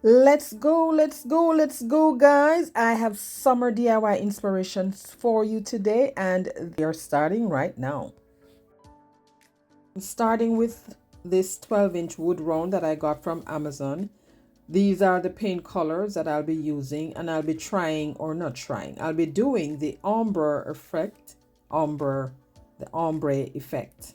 Let's go, guys. I have summer DIY inspirations for you today, and they're starting right now. I'm starting with this 12-inch wood round that I got from Amazon. These are the paint colors that I'll be using, and I'll be trying, or not trying, I'll be doing the ombre effect, the ombre effect.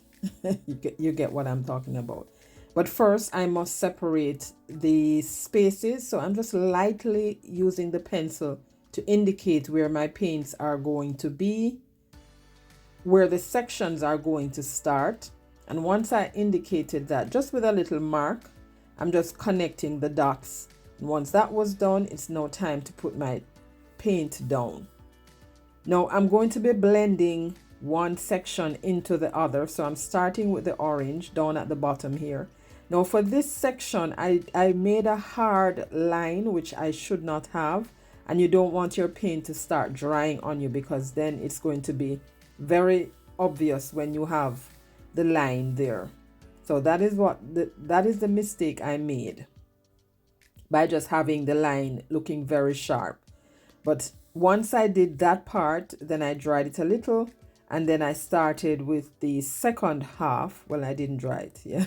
You get what I'm talking about. But first, I must separate the spaces. So I'm just lightly using the pencil to indicate where my paints are going to be, where the sections are going to start. And once I indicated that, just with a little mark, I'm just connecting the dots. And once that was done, it's now time to put my paint down. Now I'm going to be blending one section into the other. So I'm starting with the orange down at the bottom here. Now for this section, I made a hard line, which I should not have. And you don't want your paint to start drying on you, because then it's going to be very obvious when you have the line there. So that is the mistake I made by just having the line looking very sharp. But once I did that part, then I dried it a little, and then I started with the second half. Well, I didn't dry it, yeah.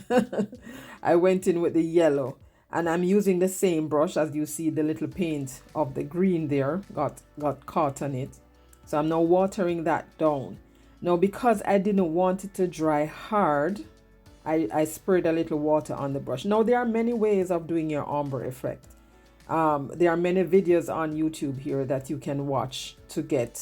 I went in with the yellow, and I'm using the same brush. As you see, the little paint of the green there got caught on it. So I'm now watering that down. Now, because I didn't want it to dry hard, I sprayed a little water on the brush. Now, there are many ways of doing your ombre effect. There are many videos on YouTube here that you can watch to get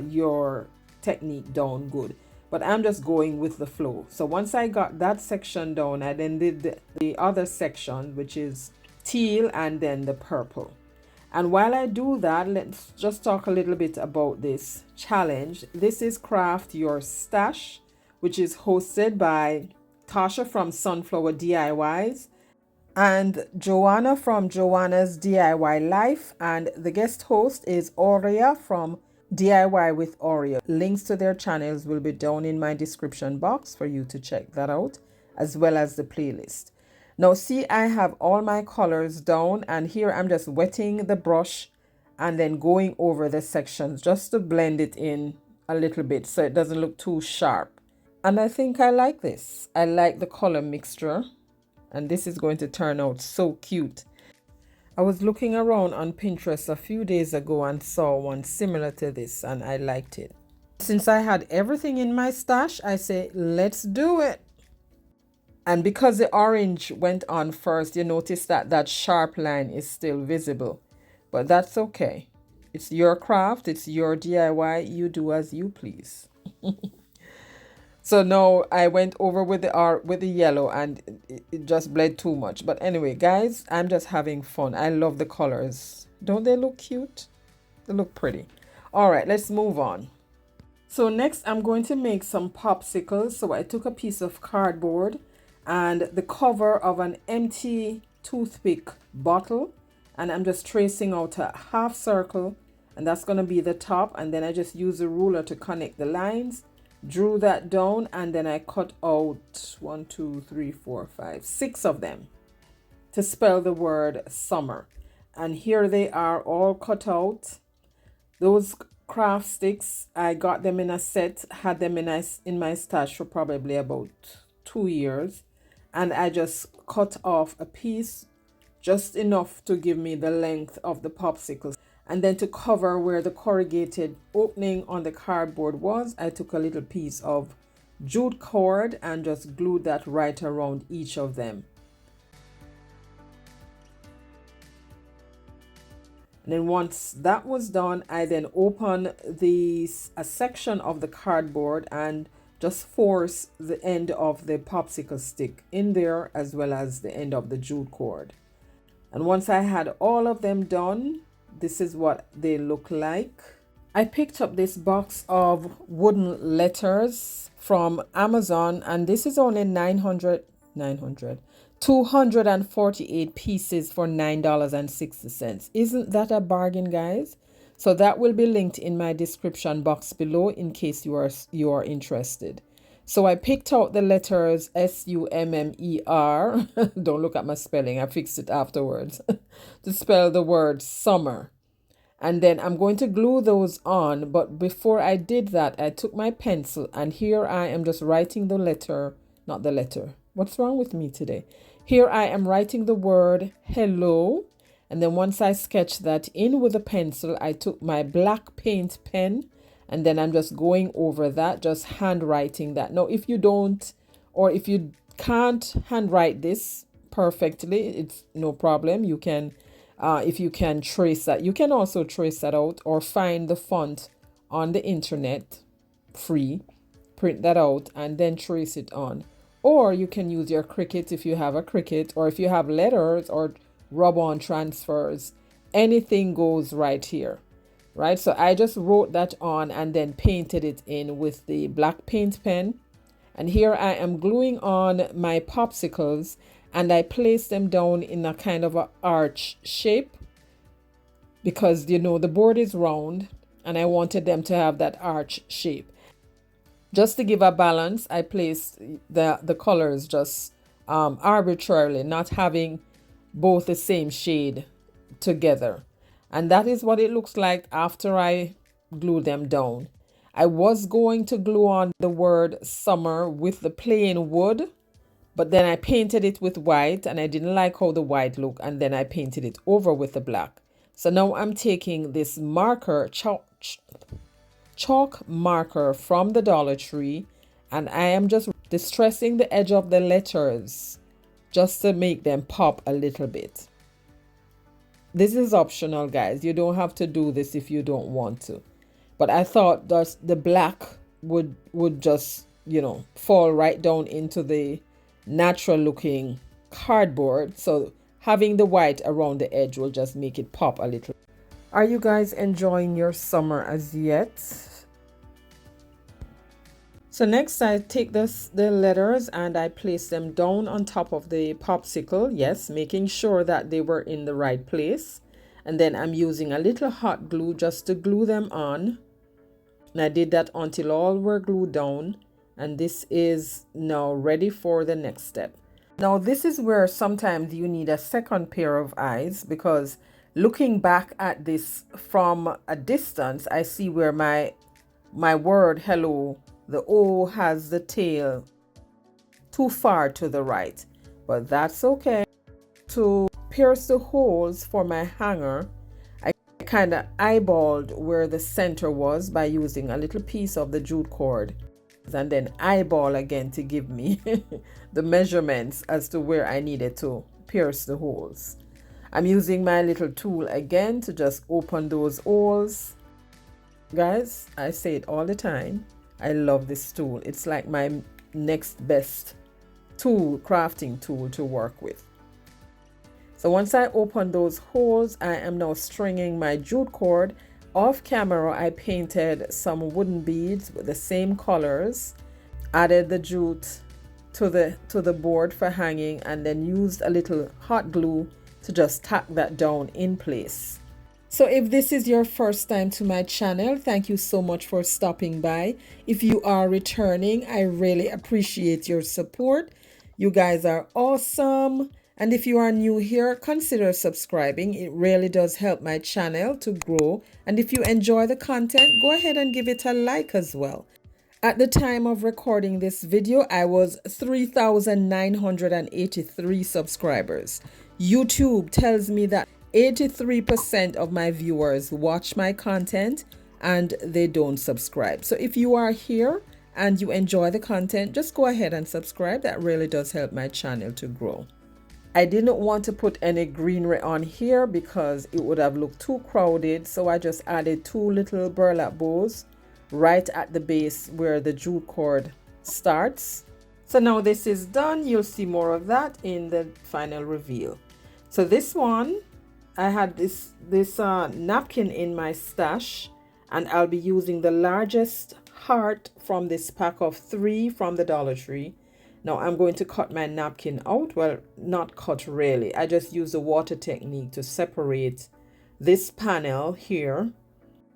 your technique down good. But I'm just going with the flow. So once I got that section down, I then did the other section, which is teal, and then the purple. And while I do that, let's just talk a little bit about this challenge. This is Craft Your Stash, which is hosted by Tasha from Sunflower DIYs and Joanna from Joanna's DIY Life. And the guest host is Aurea from DIY with Aurea. Links to their channels will be down in my description box for you to check that out, as well as the playlist. Now see, I have all my colors down, and here I'm just wetting the brush and then going over the sections just to blend it in a little bit so it doesn't look too sharp. And I think I like this. I like the color mixture, and this is going to turn out so cute. I was looking around on Pinterest a few days ago and saw one similar to this, and I liked it. Since I had everything in my stash, I say, let's do it. And because the orange went on first, you notice that that sharp line is still visible. But that's okay. It's your craft. It's your DIY. You do as you please. So now I went over with the yellow, and it just bled too much. But anyway, guys, I'm just having fun. I love the colors. Don't they look cute? They look pretty. All right, let's move on. So next I'm going to make some popsicles. So I took a piece of cardboard and the cover of an empty toothpick bottle, and I'm just tracing out a half circle, and that's going to be the top. And then I just use a ruler to connect the lines, drew that down, and then I cut out 1, 2, 3, 4, 5, 6 of them to spell the word summer. And here they are all cut out. Those craft sticks, I got them in a set, had them in my stash for probably about 2 years. And I just cut off a piece, just enough to give me the length of the popsicles. And then to cover where the corrugated opening on the cardboard was, I took a little piece of jute cord and just glued that right around each of them. And then once that was done, I then open a section of the cardboard and just force the end of the popsicle stick in there, as well as the end of the jute cord. And once I had all of them done, this is what they look like. I picked up this box of wooden letters from Amazon, and this is only 248 pieces for $9.60. Isn't that a bargain, guys? So that will be linked in my description box below in case you are interested. So I picked out the letters SUMMER. Don't look at my spelling, I fixed it afterwards to spell the word summer. And then I'm going to glue those on. But before I did that, I took my pencil and here I am just writing the letter, not the letter. What's wrong with me today? Here I am writing the word hello. And then once I sketched that in with a pencil, I took my black paint pen and then I'm just going over that, just handwriting that. Now, if you don't, or if you can't handwrite this perfectly, it's no problem. You can, if you can trace that, you can also trace that out or find the font on the internet free, print that out and then trace it on. Or you can use your Cricut if you have a Cricut, or if you have letters or rub-on transfers, anything goes right here. Right, so I just wrote that on and then painted it in with the black paint pen. And here I am gluing on my popsicles and I place them down in a kind of an arch shape because, you know, the board is round and I wanted them to have that arch shape. Just to give a balance, I placed the colors just arbitrarily, not having both the same shade together. And that is what it looks like after I glue them down. I was going to glue on the word summer with the plain wood, but then I painted it with white and I didn't like how the white looked, and then I painted it over with the black. So now I'm taking this marker, chalk marker from the Dollar Tree, and I am just distressing the edge of the letters just to make them pop a little bit. This is optional, guys. You don't have to do this if you don't want to. But I thought that the black would just, you know, fall right down into the natural looking cardboard. So having the white around the edge will just make it pop a little. Are you guys enjoying your summer as yet? So next I take the letters and I place them down on top of the popsicle. Yes, making sure that they were in the right place. And then I'm using a little hot glue just to glue them on. And I did that until all were glued down. And this is now ready for the next step. Now this is where sometimes you need a second pair of eyes, because looking back at this from a distance, I see where my word hello, the O has the tail too far to the right, but that's okay. To pierce the holes for my hanger, I kind of eyeballed where the center was by using a little piece of the jute cord, and then eyeball again to give me the measurements as to where I needed to pierce the holes. I'm using my little tool again to just open those holes. Guys, I say it all the time, I love this tool. It's like my next best tool, crafting tool to work with. So once I open those holes, I am now stringing my jute cord. Off camera, I painted some wooden beads with the same colors, added the jute to the board for hanging, and then used a little hot glue to just tack that down in place. So if this is your first time to my channel, thank you so much for stopping by. If you are returning, I really appreciate your support. You guys are awesome. And if you are new here, consider subscribing. It really does help my channel to grow. And if you enjoy the content, go ahead and give it a like as well. At the time of recording this video, I was 3,983 subscribers. YouTube tells me that 83% of my viewers watch my content and they don't subscribe. So if you are here and you enjoy the content, just go ahead and subscribe. That really does help my channel to grow. I didn't want to put any greenery on here because it would have looked too crowded. So I just added 2 little burlap bows right at the base where the jute cord starts. So now this is done. You'll see more of that in the final reveal. So this one, I had this napkin in my stash, and I'll be using the largest heart from this pack of 3 from the Dollar Tree. Now I'm going to cut my napkin out. Well, not cut really. I just use the water technique to separate this panel here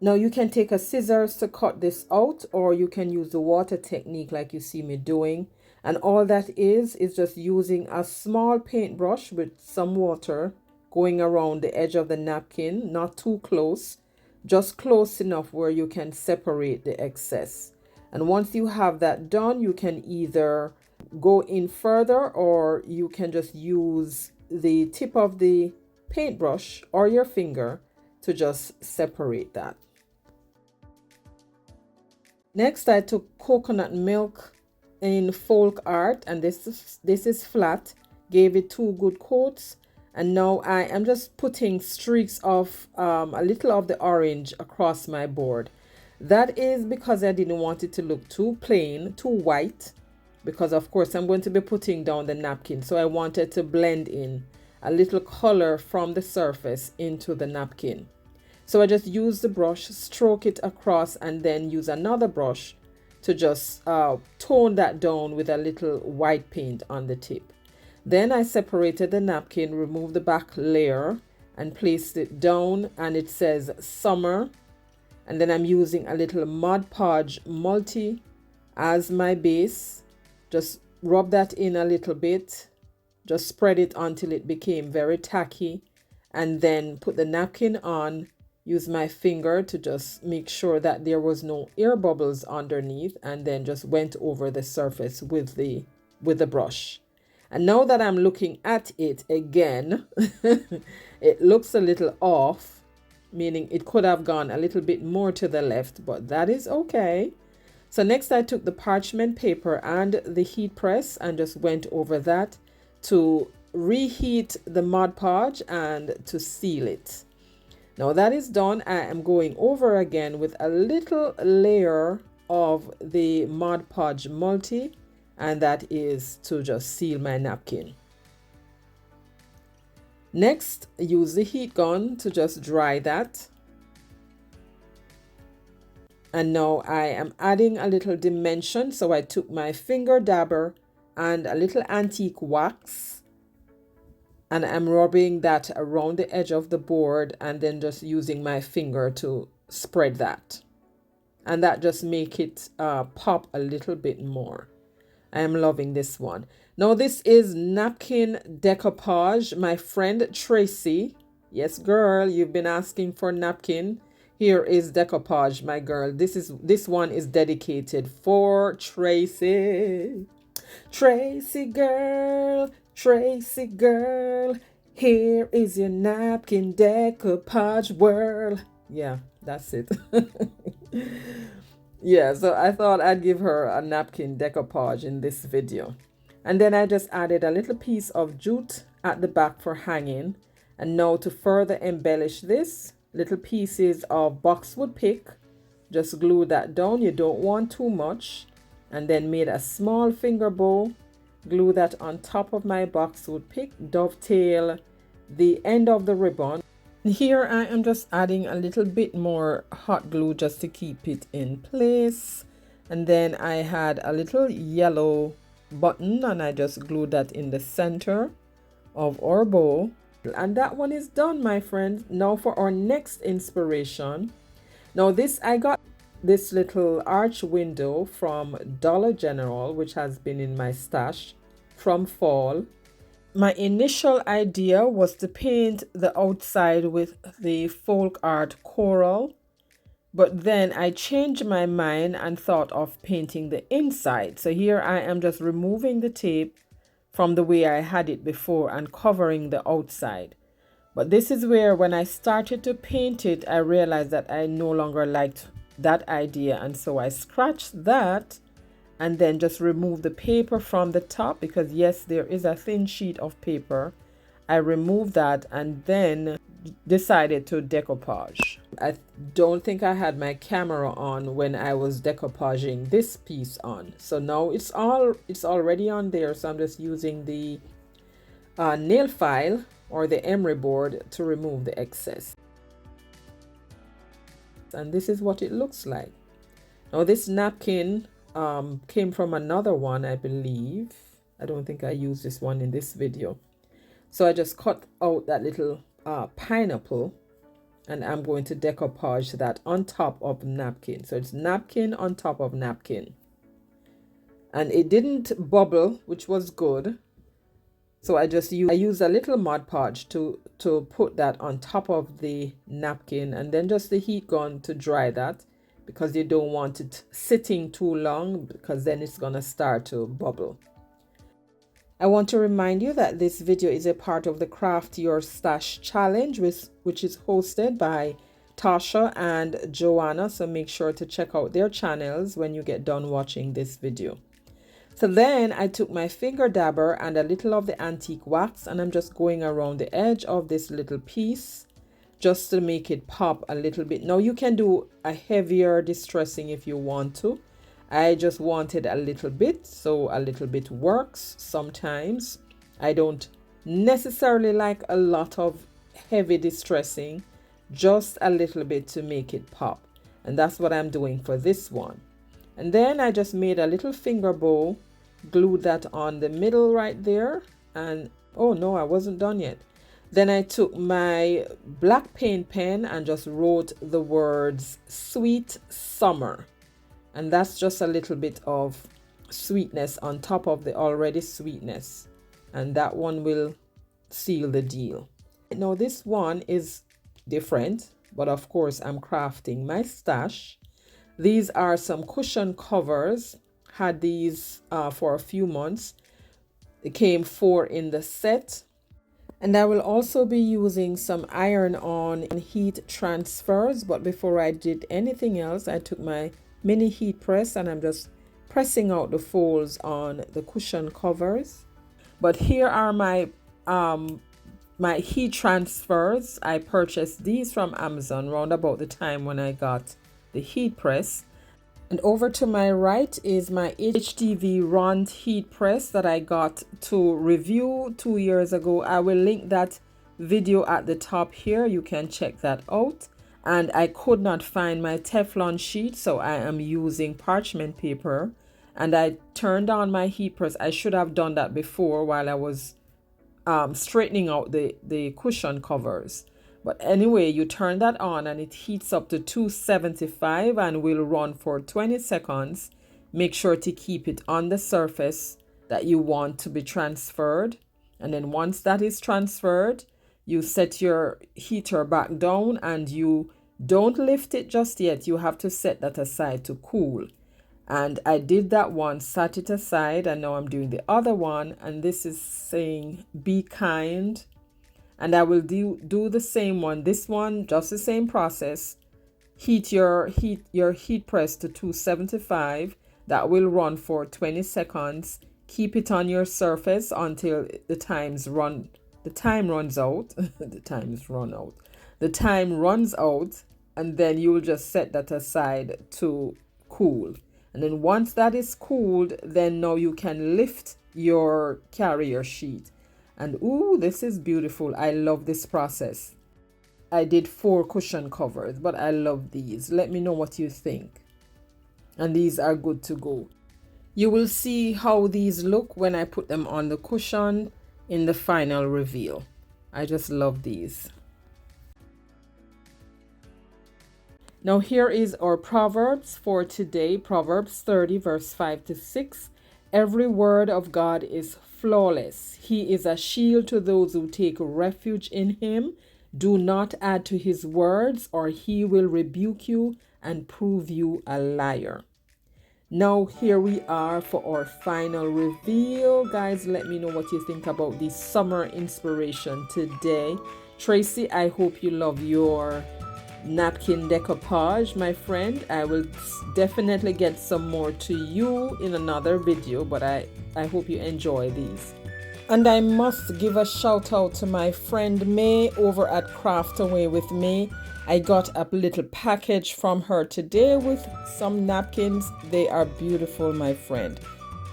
Now you can take a scissors to cut this out, or you can use the water technique like you see me doing. And all that is just using a small paintbrush with some water going around the edge of the napkin, not too close, just close enough where you can separate the excess. And once you have that done, you can either go in further, or you can just use the tip of the paintbrush or your finger to just separate that. Next, I took coconut milk in folk art, and this is flat. Gave it 2 good coats, and now I am just putting streaks of a little of the orange across my board. That is because I didn't want it to look too plain, too white, because of course I'm going to be putting down the napkin, so I wanted to blend in a little color from the surface into the napkin. So I just use the brush, stroke it across, and then use another brush to just tone that down with a little white paint on the tip. Then I separated the napkin, removed the back layer, and placed it down, and it says summer. And then I'm using a little Mod Podge multi as my base. Just rub that in a little bit. Just spread it until it became very tacky, and then put the napkin on. Use my finger to just make sure that there was no air bubbles underneath, and then just went over the surface with the brush. And now that I'm looking at it again, it looks a little off, meaning it could have gone a little bit more to the left, but that is okay. So next I took the parchment paper and the heat press and just went over that to reheat the Mod Podge and to seal it. Now that is done, I am going over again with a little layer of the Mod Podge multi, and that is to just seal my napkin. Next, use the heat gun to just dry that. And now I am adding a little dimension, so I took my finger dabber and a little antique wax, and I'm rubbing that around the edge of the board, and then just using my finger to spread that. And that just make it pop a little bit more. I am loving this one. Now this is napkin decoupage. My friend Tracy, yes girl, you've been asking for napkin. Here is decoupage, my girl. This one is dedicated for Tracy. Tracy girl, Tracy girl, here is your napkin decoupage whirl. Yeah, that's it. Yeah, so I thought I'd give her a napkin decoupage in this video. And then I just added a little piece of jute at the back for hanging. And now to further embellish this, little pieces of boxwood pick. Just glue that down. You don't want too much. And then made a small finger bow. Glue that on top of my boxwood pick. Dovetail the end of the ribbon. Here I am just adding a little bit more hot glue just to keep it in place. And then I had a little yellow button, and I just glued that in the center of our bow. And that one is done, my friends. Now for our next inspiration. Now I got this little arch window from Dollar General, which has been in my stash from fall. My initial idea was to paint the outside with the folk art coral, but then I changed my mind and thought of painting the inside. So here I am just removing the tape from the way I had it before and covering the outside. But this is where, when I started to paint it, I realized that I no longer liked that idea, and so I scratched that and then just remove the paper from the top, because yes, there is a thin sheet of paper. I removed that and then decided to decoupage. I don't think I had my camera on when I was decoupaging this piece on, so now it's already on there. So I'm just using the nail file or the emery board to remove the excess. And this is what it looks like. Now this napkin came from another one, I believe. I don't think I used this one in this video. So I just cut out that little pineapple and I'm going to decoupage that on top of napkin. So it's napkin on top of napkin. And it didn't bubble, which was good. So I use a little Mod Podge to put that on top of the napkin, and then just the heat gun to dry that, because you don't want it sitting too long, because then it's gonna start to bubble. I want to remind you that this video is a part of the Craft Your Stash Challenge, which is hosted by Tasha and Joanna. So make sure to check out their channels when you get done watching this video. So then I took my finger dabber and a little of the antique wax, and I'm just going around the edge of this little piece just to make it pop a little bit. Now you can do a heavier distressing if you want to. I just wanted a little bit, so a little bit works sometimes. I don't necessarily like a lot of heavy distressing, just a little bit to make it pop. And that's what I'm doing for this one. And then I just made a little finger bow, glued that on the middle right there, and oh no, I wasn't done yet. Then I took my black paint pen and just wrote the words "Sweet Summer," and that's just a little bit of sweetness on top of the already sweetness, and that one will seal the deal. Now this one is different, but of course I'm crafting my stash. These are some cushion covers. Had these for a few months. It came 4 in the set. And I will also be using some iron-on heat transfers. But before I did anything else, I took my mini heat press and I'm just pressing out the folds on the cushion covers. But here are my my heat transfers. I purchased these from Amazon around about the time when I got the heat press. And over to my right is my HTV Rond heat press that I got to review 2 years ago. I will link that video at the top here. You can check that out. And I could not find my Teflon sheet, so I am using parchment paper. And I turned on my heat press. I should have done that before while I was straightening out the cushion covers. But anyway, you turn that on and it heats up to 275 and will run for 20 seconds. Make sure to keep it on the surface that you want to be transferred. And then once that is transferred, you set your heater back down and you don't lift it just yet. You have to set that aside to cool. And I did that one, set it aside, and now I'm doing the other one. And this is saying, be kind. And I will do the same one. This one, just the same process. Heat your heat press to 275. That will run for 20 seconds. Keep it on your surface until the time runs out. The time runs out, and then you will just set that aside to cool. And then once that is cooled, then now you can lift your carrier sheet. And ooh, this is beautiful. I love this process. I did 4 cushion covers, but I love these. Let me know what you think. And these are good to go. You will see how these look when I put them on the cushion in the final reveal. I just love these. Now here is our Proverbs for today. Proverbs 30 verse 5 to 6. Every word of God is flawless. He is a shield to those who take refuge in him. Do not add to his words, or he will rebuke you and prove you a liar. Now here we are for our final reveal. Guys, let me know what you think about the summer inspiration today. Tracy, I hope you love your napkin decoupage, my friend. I will definitely get some more to you in another video, but I hope you enjoy these. And I must give a shout out to my friend May over at Craft Away with Me. I got a little package from her today with some napkins. They are beautiful, my friend.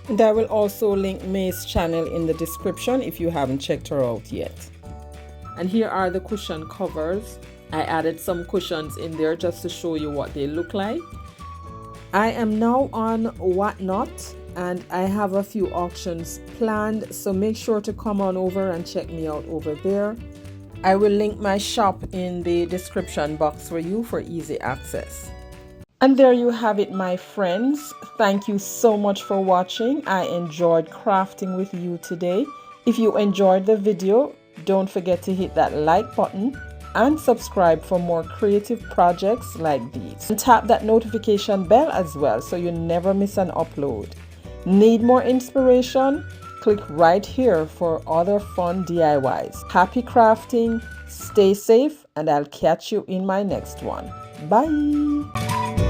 And I will also link May's channel in the description if you haven't checked her out yet. And here are the cushion covers. I added some cushions in there just to show you what they look like. I am now on Whatnot and I have a few auctions planned, so make sure to come on over and check me out over there. I will link my shop in the description box for you for easy access. And there you have it, my friends. Thank you so much for watching. I enjoyed crafting with you today. If you enjoyed the video, don't forget to hit that like button and subscribe for more creative projects like these. And tap that notification bell as well so you never miss an upload. Need more inspiration? Click right here for other fun DIYs. Happy crafting, stay safe, and I'll catch you in my next one. Bye!